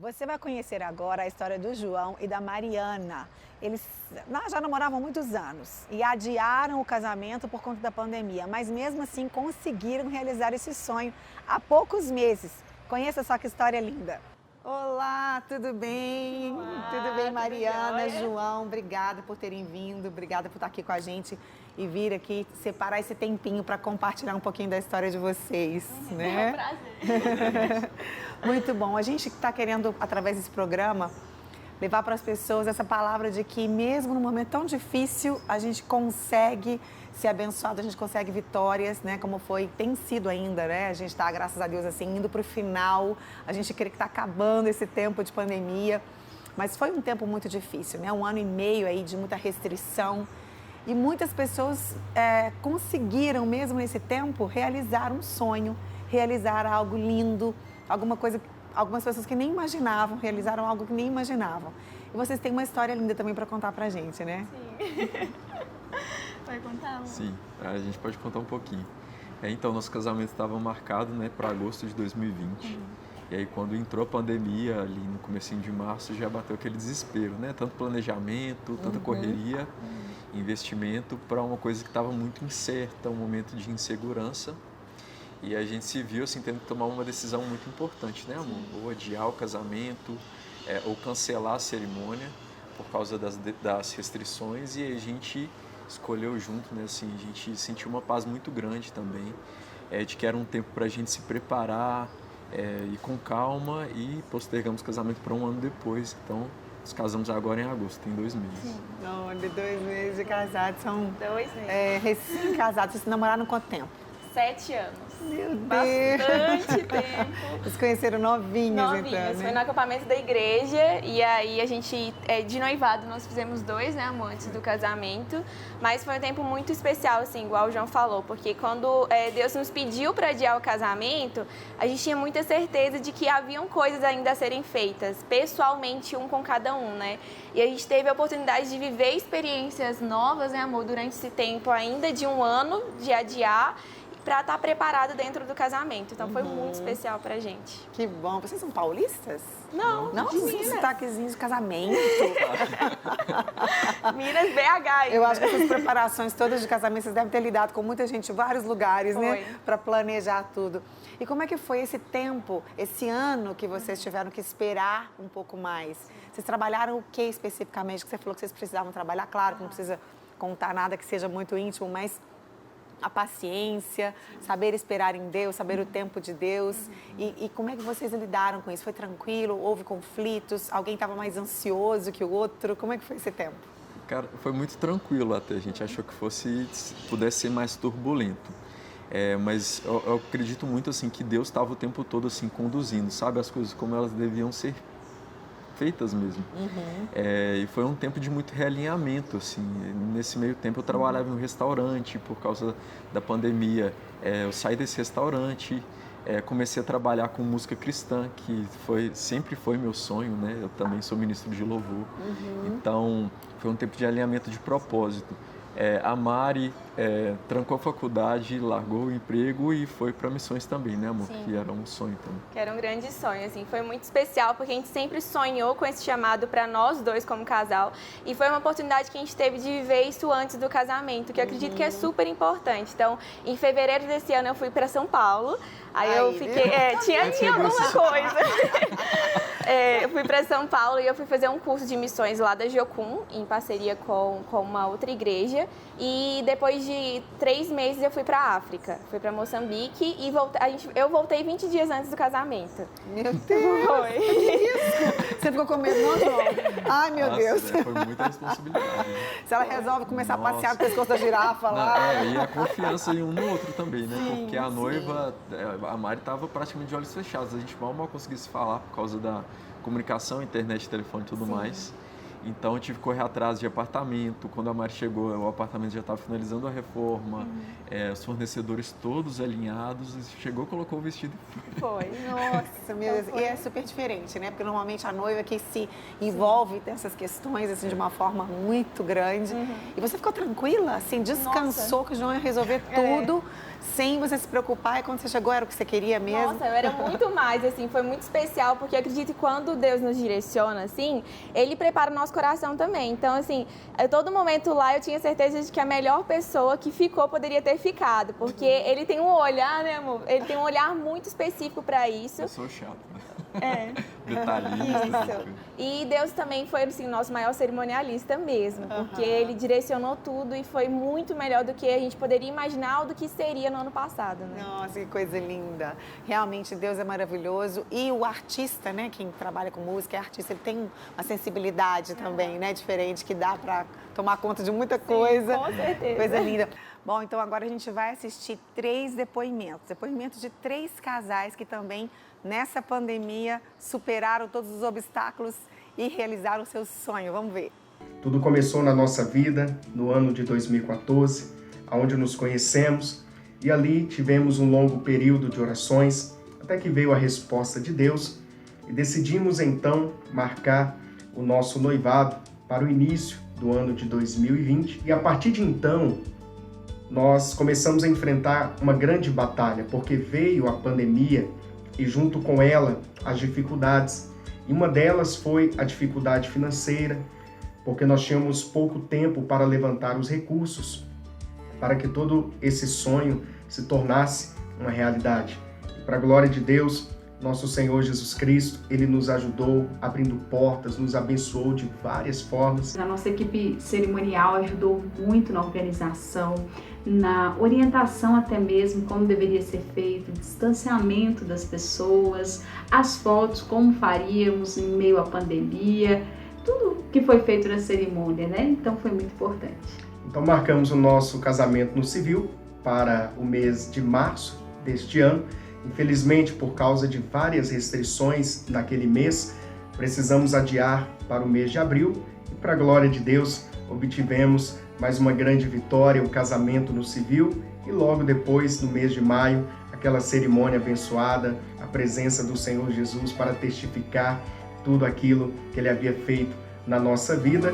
Você vai conhecer agora a história do João e da Mariana. Eles já namoravam há muitos anos e adiaram o casamento por conta da pandemia, mas mesmo assim conseguiram realizar esse sonho há poucos meses. Conheça só que história linda. Olá, tudo bem? Olá, tudo bem, Mariana, tudo jóia? João? Obrigada por terem vindo, obrigada por estar aqui com a gente e vir aqui separar esse tempinho para compartilhar um pouquinho da história de vocês, né? É um prazer. Muito bom. A gente está querendo, através desse programa, levar para as pessoas essa palavra de que mesmo num momento tão difícil, a gente consegue ser abençoado, a gente consegue vitórias, né? Como tem sido ainda, né? A gente está, graças a Deus, assim, indo para o final. A gente crê que está acabando esse tempo de pandemia. Mas foi um tempo muito difícil, né? 1 ano e meio aí de muita restrição. E muitas pessoas conseguiram, mesmo nesse tempo, realizar um sonho, realizar algo lindo, alguma coisa. Algumas pessoas que nem imaginavam, realizaram algo que nem imaginavam. E vocês têm uma história linda também para contar pra gente, né? Sim. Vai contar, amor? Sim, a gente pode contar um pouquinho. Então, nosso casamento estava marcado, né, para agosto de 2020. E aí, quando entrou a pandemia, ali no comecinho de março, já bateu aquele desespero, né? Tanto planejamento, tanta correria, investimento para uma coisa que estava muito incerta, um momento de insegurança. E a gente se viu assim, tendo que tomar uma decisão muito importante, né, amor? Ou adiar o casamento, ou cancelar a cerimônia por causa das restrições. E a gente escolheu junto, né, assim, a gente sentiu uma paz muito grande também, de que era um tempo para a gente se preparar, ir com calma, e postergamos o casamento para 1 ano depois. Então, nos casamos agora em agosto, tem 2 meses. Sim. Olha, 2 meses de casados, são 2 meses. recém-casados. Vocês se namoraram quanto tempo? 7 anos. Meu Deus! Bastante tempo. Vocês conheceram novinhos, Novinhos. então, né? Foi no acampamento da igreja e aí a gente, de noivado, nós fizemos 2, né, amor, antes do casamento. Mas foi um tempo muito especial, assim, igual o João falou, porque quando Deus nos pediu para adiar o casamento, a gente tinha muita certeza de que haviam coisas ainda a serem feitas, pessoalmente, um com cada um, né? E a gente teve a oportunidade de viver experiências novas, né, amor, durante esse tempo ainda de 1 ano de adiar, para estar preparado dentro do casamento. Então foi muito especial pra gente. Que bom. Vocês são paulistas? Não, Não, de Minas. sotaquezinhos de casamento. Minas, BH ainda. Eu acho que essas preparações todas de casamento, vocês devem ter lidado com muita gente em vários lugares, né? Para planejar tudo. E como é que foi esse tempo, esse ano que vocês tiveram que esperar um pouco mais? Vocês trabalharam o que especificamente? Que você falou que vocês precisavam trabalhar, claro, que não precisa contar nada que seja muito íntimo, mas a paciência, saber esperar em Deus, saber o tempo de Deus. E como é que vocês lidaram com isso? Foi tranquilo? Houve conflitos? Alguém estava mais ansioso que o outro? Como é que foi esse tempo? Cara, foi muito tranquilo até. A gente achou que pudesse ser mais turbulento. Mas eu acredito muito assim que Deus estava o tempo todo assim conduzindo, sabe, as coisas como elas deviam ser feitas mesmo. E foi um tempo de muito realinhamento, assim. Nesse meio tempo eu trabalhava em um restaurante por causa da pandemia. Eu saí desse restaurante, comecei a trabalhar com música cristã, que sempre foi meu sonho, né? Eu também sou ministro de louvor. Então, foi um tempo de alinhamento de propósito. A Mari trancou a faculdade, largou o emprego e foi para missões também, né, amor? Sim. Que era um sonho também. Que era um grande sonho, assim. Foi muito especial, porque a gente sempre sonhou com esse chamado para nós dois como casal. E foi uma oportunidade que a gente teve de viver isso antes do casamento, que eu acredito que é super importante. Então, em fevereiro desse ano, eu fui para São Paulo. Aí eu fiquei... tinha alguma coisa. Eu fui para São Paulo e eu fui fazer um curso de missões lá da Jocum, em parceria com uma outra igreja. E depois de 3 meses eu fui para a África, fui para Moçambique e eu voltei 20 dias antes do casamento. Meu Deus! Foi. Isso. Você ficou com medo, não, João? Ai, meu Deus! Foi muita responsabilidade. Né? Se ela resolve começar a passear no pescoço da girafa lá... E a confiança em um no outro também, né? Porque a noiva, a Mari estava praticamente de olhos fechados. A gente mal conseguia se falar por causa da comunicação, internet, telefone e tudo mais. Então eu tive que correr atrás de apartamento. Quando a Mari chegou, o apartamento já estava finalizando a reforma, os fornecedores todos alinhados. Chegou, colocou o vestido e Foi. Nossa, meu Deus. E é super diferente, né? Porque normalmente a noiva que se envolve nessas questões assim, de uma forma muito grande. E você ficou tranquila? Assim, descansou que o João ia resolver tudo. sem você se preocupar, e quando você chegou era o que você queria mesmo? Nossa, eu era muito mais, assim, foi muito especial, porque eu acredito que quando Deus nos direciona, assim, Ele prepara o nosso coração também. Então, assim, a todo momento lá eu tinha certeza de que a melhor pessoa que ficou poderia ter ficado, porque Ele tem um olhar, né, amor? Ele tem um olhar muito específico para isso. Eu sou chato, né? É. Detalhista. E Deus também foi, assim, o nosso maior cerimonialista mesmo, porque Ele direcionou tudo e foi muito melhor do que a gente poderia imaginar ou do que seria no ano passado, né? Nossa, que coisa linda. Realmente, Deus é maravilhoso. E o artista, né, quem trabalha com música, é artista, ele tem uma sensibilidade também, né, diferente, que dá para tomar conta de muita coisa. Com certeza. Coisa linda. Bom, então agora a gente vai assistir 3 depoimentos de 3 casais que também, nessa pandemia, superaram todos os obstáculos e realizaram o seu sonho. Vamos ver. Tudo começou na nossa vida no ano de 2014, onde nos conhecemos, e ali tivemos um longo período de orações, até que veio a resposta de Deus, e decidimos então marcar o nosso noivado para o início do ano de 2020. E a partir de então, nós começamos a enfrentar uma grande batalha, porque veio a pandemia e junto com ela as dificuldades. E uma delas foi a dificuldade financeira, porque nós tínhamos pouco tempo para levantar os recursos, para que todo esse sonho se tornasse uma realidade. E para a glória de Deus, nosso Senhor Jesus Cristo, Ele nos ajudou, abrindo portas, nos abençoou de várias formas. A nossa equipe cerimonial ajudou muito na organização, na orientação até mesmo, como deveria ser feito, o distanciamento das pessoas, as fotos, como faríamos em meio à pandemia, tudo que foi feito na cerimônia, né? Então foi muito importante. Então marcamos o nosso casamento no civil para o mês de março deste ano. Infelizmente, por causa de várias restrições naquele mês, precisamos adiar para o mês de abril e, para a glória de Deus, obtivemos mais uma grande vitória, o casamento no civil, e logo depois, no mês de maio, aquela cerimônia abençoada, a presença do Senhor Jesus para testificar tudo aquilo que Ele havia feito na nossa vida.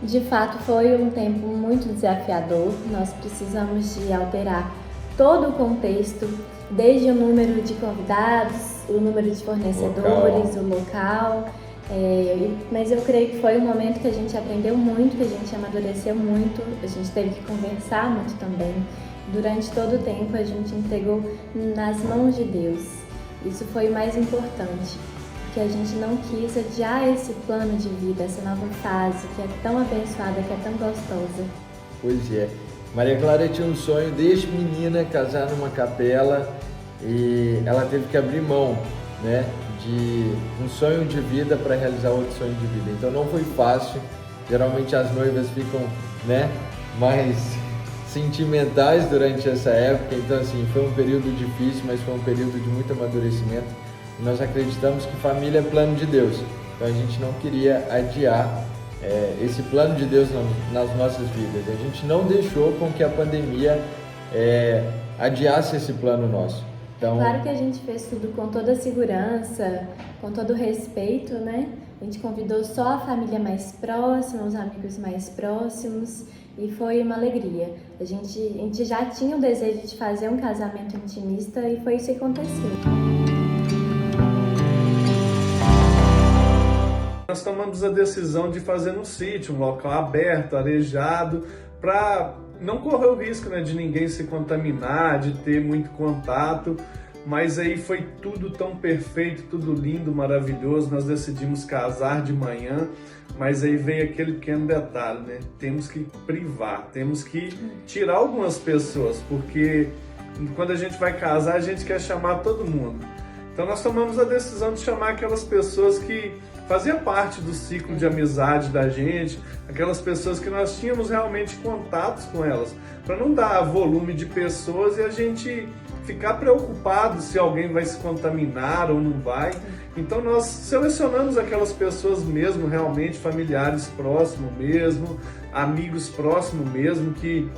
De fato, foi um tempo muito desafiador. Nós precisamos de alterar todo o contexto, desde o número de convidados, o número de fornecedores, o local. Mas eu creio que foi um momento que a gente aprendeu muito, que a gente amadureceu muito, a gente teve que conversar muito também. Durante todo o tempo a gente entregou nas mãos de Deus. Isso foi o mais importante. Que a gente não quis adiar esse plano de vida, essa nova fase que é tão abençoada, que é tão gostosa. Pois é. Maria Clara tinha um sonho desde menina, casar numa capela, e ela teve que abrir mão, né, de um sonho de vida para realizar outro sonho de vida. Então não foi fácil. Geralmente as noivas ficam, né, mais sentimentais durante essa época. Então assim, foi um período difícil, mas foi um período de muito amadurecimento. Nós acreditamos que família é plano de Deus, então a gente não queria adiar esse plano de Deus nas nossas vidas. A gente não deixou com que a pandemia adiasse esse plano nosso. Então, claro que a gente fez tudo com toda a segurança, com todo o respeito, né? A gente convidou só a família mais próxima, os amigos mais próximos, e foi uma alegria. A gente já tinha o desejo de fazer um casamento intimista e foi isso que aconteceu. Nós tomamos a decisão de fazer no sítio, um local aberto, arejado, para não correr o risco, né, de ninguém se contaminar, de ter muito contato. Mas aí foi tudo tão perfeito, tudo lindo, maravilhoso. Nós decidimos casar de manhã, mas aí veio aquele pequeno detalhe, né? Temos que privar, temos que tirar algumas pessoas, porque quando a gente vai casar, a gente quer chamar todo mundo. Então nós tomamos a decisão de chamar aquelas pessoas que faziam parte do ciclo de amizade da gente, aquelas pessoas que nós tínhamos realmente contatos com elas, para não dar volume de pessoas e a gente ficar preocupado se alguém vai se contaminar ou não vai. Então nós selecionamos aquelas pessoas mesmo, realmente familiares próximos mesmo, amigos próximos mesmo, que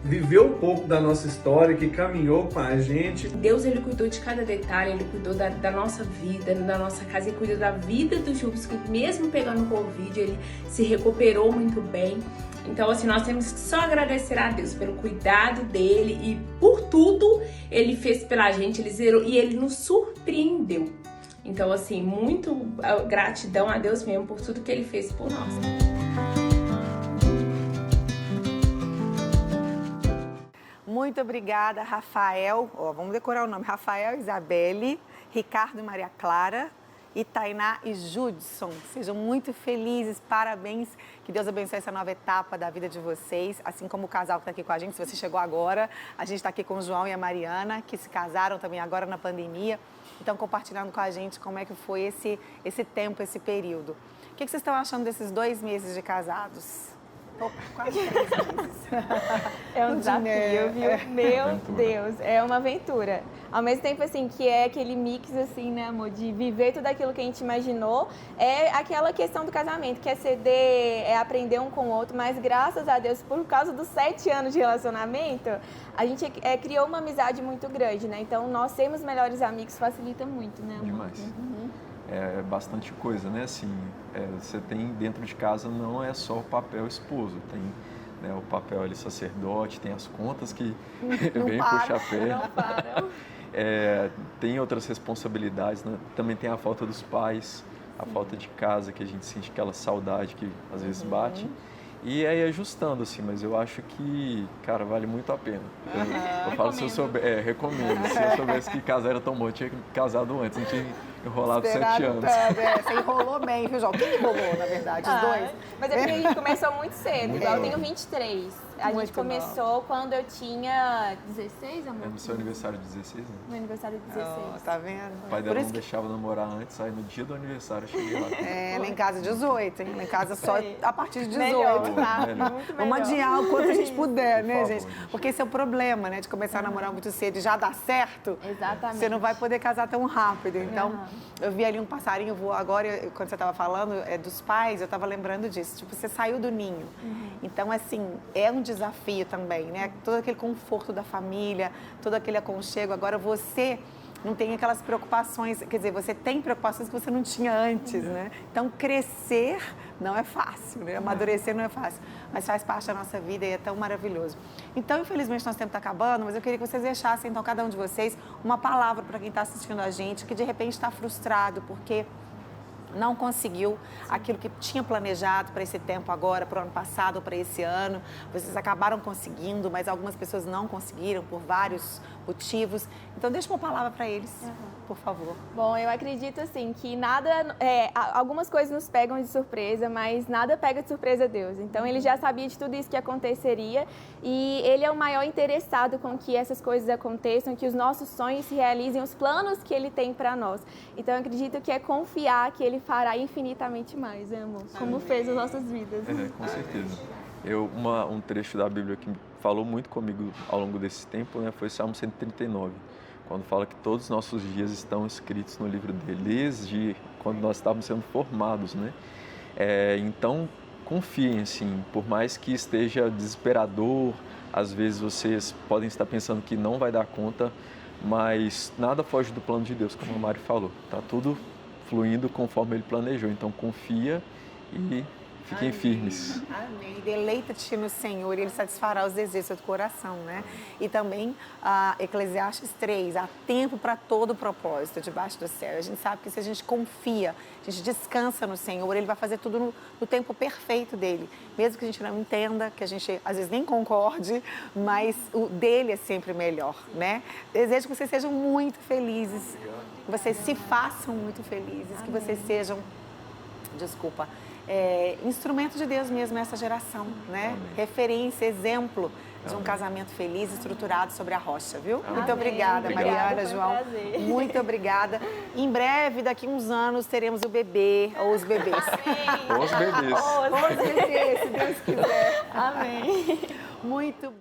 viveu um pouco da nossa história, que caminhou com a gente. Deus, ele cuidou de cada detalhe, ele cuidou da nossa vida, da nossa casa, ele cuidou da vida do Jubes, que mesmo pegando Covid, ele se recuperou muito bem. Então, assim, nós temos que só agradecer a Deus pelo cuidado dele e por tudo ele fez pela gente, ele zerou e ele nos surpreendeu. Então, assim, muito gratidão a Deus mesmo por tudo que ele fez por nós. Muito obrigada, Rafael. Vamos decorar o nome. Rafael, Isabelle, Ricardo e Maria Clara, e Tainá e Judson. Sejam muito felizes, parabéns. Que Deus abençoe essa nova etapa da vida de vocês, assim como o casal que está aqui com a gente. Se você chegou agora, a gente está aqui com o João e a Mariana, que se casaram também agora na pandemia. Então, compartilhando com a gente como é que foi esse tempo, esse período. O que vocês estão achando desses 2 meses de casados? Opa, quase 3 meses. É um desafio, viu? Meu Deus, é uma aventura. Ao mesmo tempo, assim, que é aquele mix, assim, né, amor, de viver tudo aquilo que a gente imaginou, é aquela questão do casamento, que é ceder, é aprender um com o outro, mas graças a Deus, por causa dos 7 anos de relacionamento, a gente criou uma amizade muito grande, né? Então, nós sermos melhores amigos facilita muito, né, amor? Demais. É bastante coisa, né? Assim, você tem dentro de casa, não é só o papel esposo, tem, né, o papel ali sacerdote, tem as contas que vem puxar pé. Não param. Tem outras responsabilidades, né? Também tem a falta dos pais, a falta de casa, que a gente sente aquela saudade que às vezes bate. E aí ajustando, assim, mas eu acho que, cara, vale muito a pena. Eu falo, se eu souber, recomendo. Se eu soubesse que casar era tão bom, eu tinha casado antes, não tinha enrolado 7 anos. Você enrolou bem, viu, João? Quem enrolou, na verdade? Os dois? Mas é porque a gente começou muito cedo, igual eu tenho 23. A Muito gente começou quando eu tinha 16, amor? É no seu aniversário de 16, né? Meu aniversário de 16. Tá vendo? O pai dela não deixava namorar antes, aí no dia do aniversário eu cheguei lá. Lá em casa 18, hein? Lá em casa só a partir de 18. Melhor, Tá? melhor. Muito Vamos melhor. adiar o quanto a gente puder, né, Por favor, gente? Porque esse é o problema, né? De começar a namorar muito cedo e já dar certo. Exatamente. Você não vai poder casar tão rápido. Então, eu vi ali um passarinho voar. Agora, quando você estava falando dos pais, eu estava lembrando disso. Tipo, você saiu do ninho. Então, assim, é um desafio também, né? Todo aquele conforto da família, todo aquele aconchego. Agora, você não tem aquelas preocupações, quer dizer, você tem preocupações que você não tinha antes, né? Então, crescer não é fácil, né? Amadurecer não é fácil, mas faz parte da nossa vida e é tão maravilhoso. Então, infelizmente, nosso tempo está acabando, mas eu queria que vocês deixassem, então, cada um de vocês, uma palavra para quem está assistindo a gente, que de repente está frustrado, porque não conseguiu aquilo que tinha planejado para esse tempo agora, para o ano passado ou para esse ano. Vocês acabaram conseguindo, mas algumas pessoas não conseguiram por vários motivos. Então, deixa uma palavra para eles, por favor. Bom, eu acredito assim que nada, algumas coisas nos pegam de surpresa, mas nada pega de surpresa Deus. Então ele já sabia de tudo isso que aconteceria e ele é o maior interessado com que essas coisas aconteçam, que os nossos sonhos se realizem, os planos que ele tem para nós. Então eu acredito que é confiar que ele fará infinitamente mais, né, amor? Como fez as nossas vidas. Com certeza. Um trecho da Bíblia que falou muito comigo ao longo desse tempo, né, foi Salmo 139. Quando fala que todos os nossos dias estão escritos no livro dele, desde quando nós estávamos sendo formados, né? Então, confiem, assim, por mais que esteja desesperador, às vezes vocês podem estar pensando que não vai dar conta, mas nada foge do plano de Deus, como a Mari falou. Tá tudo fluindo conforme Ele planejou, então confia e fiquem firmes. Amém. Deleita-te no Senhor e Ele satisfará os desejos do coração, né? E também, Eclesiastes 3, há tempo para todo propósito debaixo do céu. A gente sabe que se a gente confia, a gente descansa no Senhor, Ele vai fazer tudo no tempo perfeito dele. Mesmo que a gente não entenda, que a gente às vezes nem concorde, mas o dele é sempre melhor, né? Desejo que vocês sejam muito felizes, que vocês se façam muito felizes, que vocês sejam, instrumento de Deus mesmo nessa geração, né? Amém. Referência, exemplo de um casamento feliz, estruturado sobre a rocha, viu? Amém. Muito obrigada, Mariana, foi um João. prazer. Muito obrigada. Em breve, daqui a uns anos, teremos o bebê, ou os bebês. Os bebês. Os bebês, se Deus quiser. Amém. Muito bom.